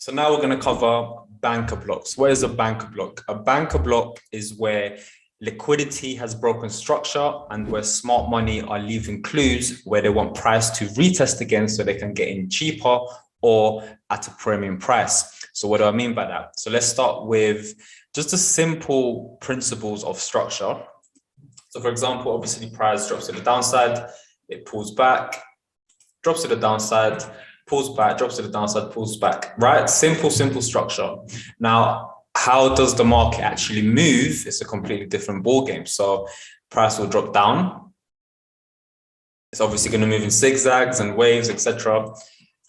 So now we're going to cover banker blocks. What is a banker block? A banker block is where liquidity has broken structure and where smart money are leaving clues where they want price to retest again so they can get in cheaper or at a premium price. So what do I mean by that? So let's start with just the simple principles of structure. So for example, obviously price drops to the downside, it pulls back, drops to the downside, pulls back, drops to the downside, pulls back, right? Simple structure. Now, how does the market actually move? It's a completely different ball game. So price will drop down. It's obviously going to move in zigzags and waves, etc.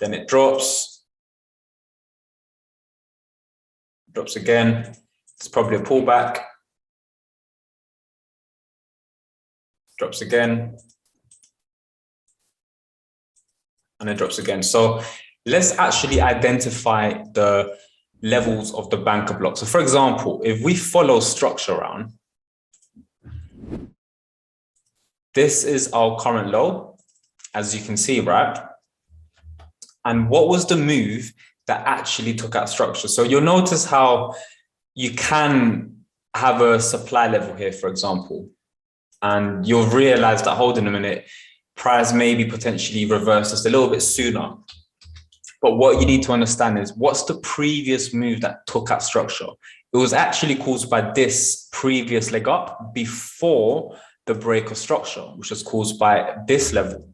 Then it drops again. It's probably a pullback. Drops again. And then drops again. So let's actually identify the levels of the banker block. So for example, if we follow structure around, this is our current low, as you can see, right? And what was the move that actually took out structure? So you'll notice how you can have a supply level here, for example, and you'll realize that, hold on a minute, price maybe potentially reverse just a little bit sooner. But what you need to understand is what's the previous move that took out structure? It was actually caused by this previous leg up before the break of structure, which was caused by this level.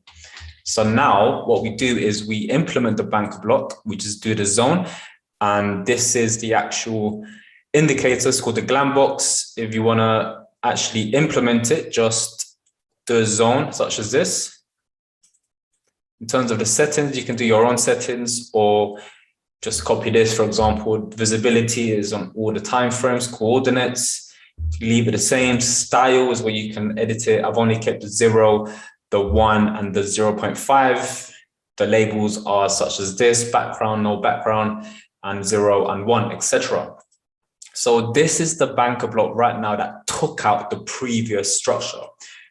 So now what we do is we implement the banker block, we just do the zone. And this is the actual indicator. It's called the glam box. If you want to actually implement it, just do a zone such as this. In terms of the settings, you can do your own settings or just copy this. For example, visibility is on all the time frames, coordinates, leave it the same. Style is where you can edit it. I've only kept the 0, the 1, and the 0.5. The labels are such as this: background, no background, and 0 and 1, etc. So this is the banker block right now that took out the previous structure.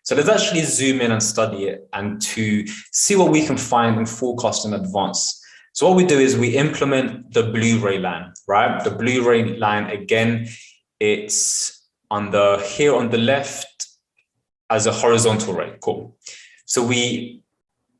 So let's actually zoom in and study it and to see what we can find and forecast in advance. So what we do is we implement the blue ray line, right? The blue ray line, again, it's here on the left as a horizontal ray. Cool. So we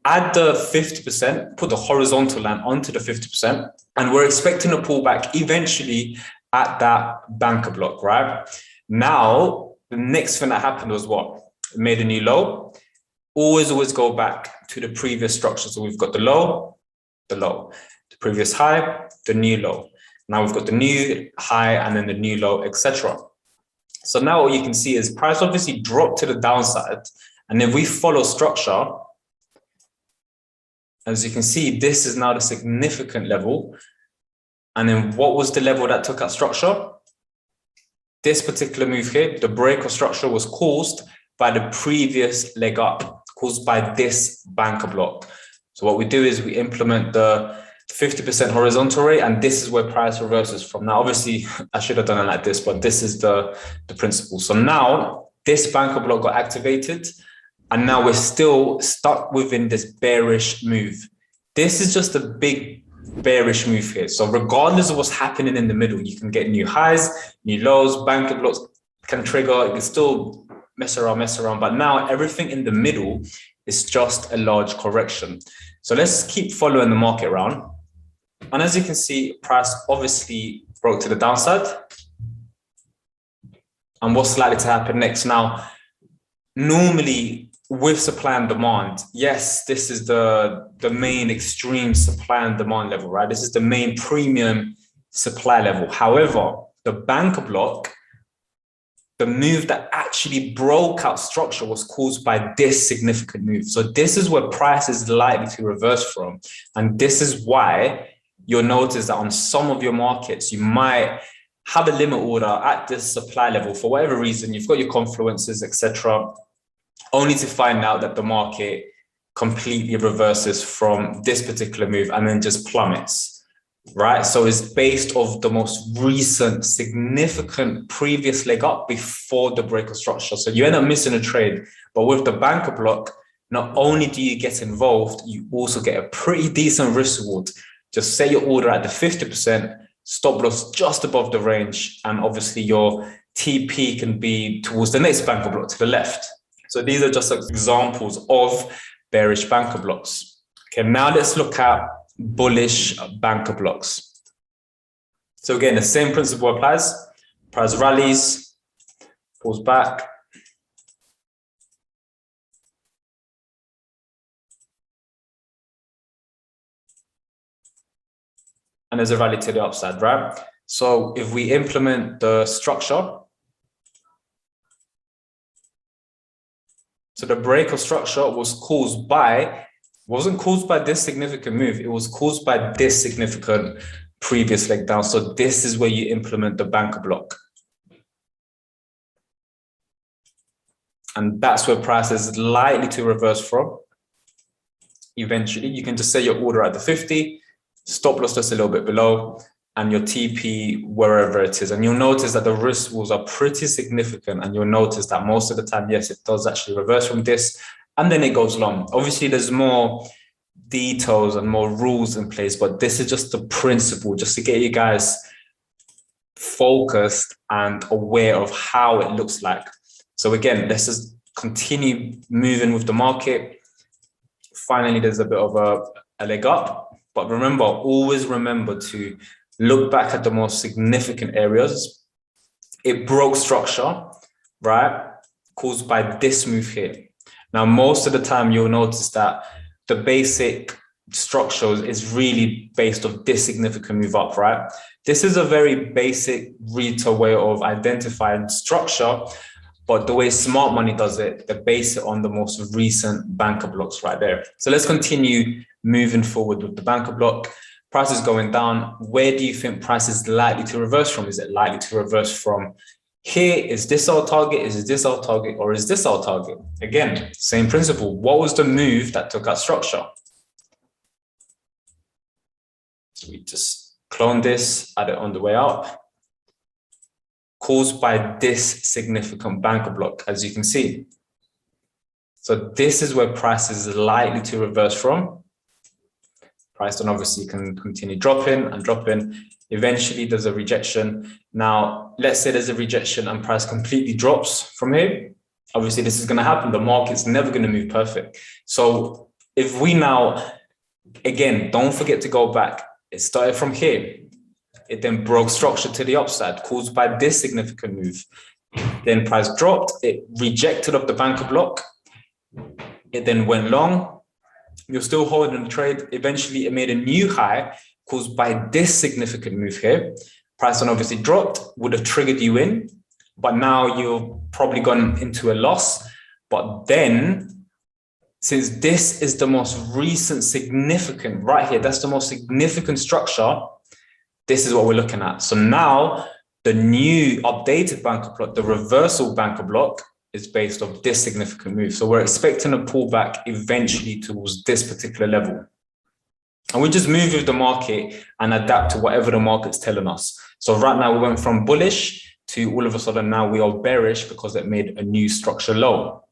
add the 50%, put the horizontal line onto the 50%, and we're expecting a pullback eventually at that banker block, right? Now, the next thing that happened was what? It made a new low. Always go back to the previous structure. So we've got the low, the previous high, the new low. Now we've got the new high and then the new low, etc. So now what you can see is price obviously dropped to the downside. And if we follow structure, as you can see, this is now the significant level. And then what was the level that took out structure? This particular move here, the break of structure, was caused by the previous leg up, caused by this banker block. So what we do is we implement the 50% horizontal rate, and this is where price reverses from. Now, obviously, I should have done it like this, but this is the principle. So now this banker block got activated, and now we're still stuck within this bearish move. This is just a big bearish move here. So regardless of what's happening in the middle, you can get new highs, new lows, banker blocks can trigger, it can still mess around, but now everything in the middle is just a large correction. So let's keep following the market around. And as you can see, price obviously broke to the downside. And what's likely to happen next? Now, normally with supply and demand, yes, this is the main extreme supply and demand level, right? This is the main premium supply level. However, the banker block, the move that actually broke out structure, was caused by this significant move. So this is where price is likely to reverse from. And this is why you'll notice that on some of your markets, you might have a limit order at this supply level for whatever reason. You've got your confluences, etc., only to find out that the market completely reverses from this particular move and then just plummets. Right, so it's based off the most recent significant previous leg up before the break of structure. So you end up missing a trade, but with the banker block, not only do you get involved, you also get a pretty decent risk reward. just set your order at the 50%, stop loss just above the range, and obviously your TP can be towards the next banker block to the left. So these are just examples of bearish banker blocks. Okay, now let's look at bullish banker blocks. So again, the same principle applies. Price rallies, pulls back, and there's a rally to the upside, right? So if we implement the structure, so the break of structure was caused by, wasn't caused by this significant move, it was caused by this significant previous leg down. So this is where you implement the banker block. And that's where price is likely to reverse from. Eventually, you can just set your order at the 50, stop loss just a little bit below, and your TP wherever it is. And you'll notice that the risk walls are pretty significant. And you'll notice that most of the time, yes, it does actually reverse from this, and then it goes long. Obviously, there's more details and more rules in place, but this is just the principle, just to get you guys focused and aware of how it looks like. So again, let's just continue moving with the market. Finally, there's a bit of a leg up, but remember, always remember to look back at the most significant areas. It broke structure, right? Caused by this move here. Now, most of the time you'll notice that the basic structure is really based on this significant move up, right? This is a very basic retail way of identifying structure, but the way smart money does it, they base it on the most recent banker blocks right there. So let's continue moving forward with the banker block. Price is going down. Where do you think price is likely to reverse from? Is it likely to reverse from here? Is this our target? Is this our target? Or is this our target? Again, same principle. What was the move that took out structure? So we just clone this, add it on the way up. Caused by this significant banker block, as you can see. So this is where price is likely to reverse from. Price then obviously can continue dropping and dropping. Eventually there's a rejection. Now, let's say there's a rejection and price completely drops from here. Obviously this is going to happen. The market's never going to move perfect. So if we now, again, don't forget to go back. It started from here. It then broke structure to the upside, caused by this significant move. Then price dropped, it rejected off the banker block. It then went long. You're still holding the trade. Eventually, it made a new high caused by this significant move here. Price then obviously dropped, would have triggered you in, but now you've probably gone into a loss. But then, since this is the most recent significant, right here, that's the most significant structure, this is what we're looking at. So now the new updated banker block, the reversal banker block, is based on this significant move. So we're expecting a pullback eventually towards this particular level. And we just move with the market and adapt to whatever the market's telling us. So right now we went from bullish to all of a sudden now we are bearish because it made a new structure low.